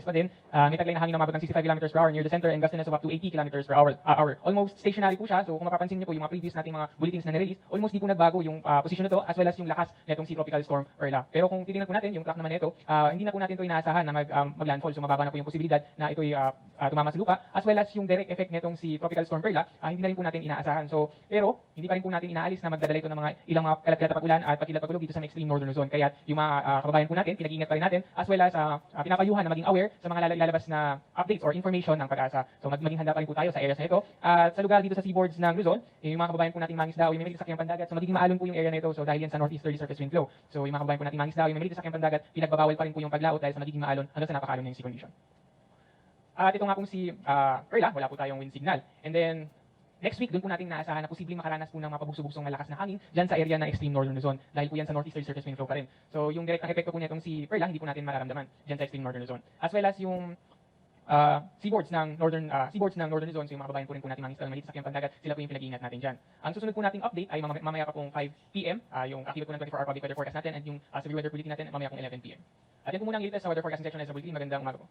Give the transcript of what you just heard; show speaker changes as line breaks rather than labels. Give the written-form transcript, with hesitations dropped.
pa din, may taglay na hangin na umabot ng 65 kilometers per hour near the center and gustiness of up to 80 kilometers per hour. Almost stationary po siya, so kung mapapansin niyo po yung mga previous nating mga bulletins na nirelease, almost di po nagbago yung posisyon nito as well as yung lakas nitong si Tropical Storm Perla. Pero kung titingnan po natin yung track naman nito, hindi na po natin ito inaasahan na maglandfall, so mababa na po yung posibilidad na ito'y tumama sa lupa as well as yung direct effect nitong si Tropical Storm Perla, hindi na rin po natin inaasahan. So, pero hindi pa rin po natin inaalis na magdadala ito ng mga ilang mga kalat-kalat na pag-ulan at pagkilat pagulog dito sa extreme northern zone. Kaya yung mga kababayan po natin, pinag-iingat pa rin natin as well as pinapayuhan na maging aware sa mga lalabas na updates or information ng Pag-asa. So maging handa pa rin po tayo sa areas na ito. At sa lugar dito sa seaboards ng Luzon, yung mga kababayan po nating mangisda o yung may maliit sakyang pandagat, so magiging maalon po yung area na ito. So dahil yan sa northeasterly surface wind flow. So yung mga kababayan po nating mangisda o yung may maliit sakyang pandagat, pinagbabawal pa rin po yung paglaot dahil sa magiging maalon hanggang sa napakaalon na yung sea condition. At ito nga pong si Perla, wala po tayong wind signal. And then next week, doon po natin naasahan na posibleng makaranas po ng mga pabugso-bugsong malakas na hangin dyan sa area ng extreme northern Luzon dahil po yan sa northeasterly surface wind flow pa rin. So yung direct na epekto po nitong si Perla, hindi po natin mararamdaman dyan sa extreme northern Luzon. As well as yung seaboards ng northern Luzon, so yung mga kababayan po rin po natin mangisda ng maliit sakyang pandagat, sila po yung pinag-iingat natin dyan. Ang susunod po nating update ay mamaya pa pong 5 PM, yung activate po ng 24-hour public weather forecast natin and yung severe weather bulletin natin mamaya pong 11 PM. At yan po muna ang latest sa weather forecasting section ng sa bulletin. Magandang umaga po.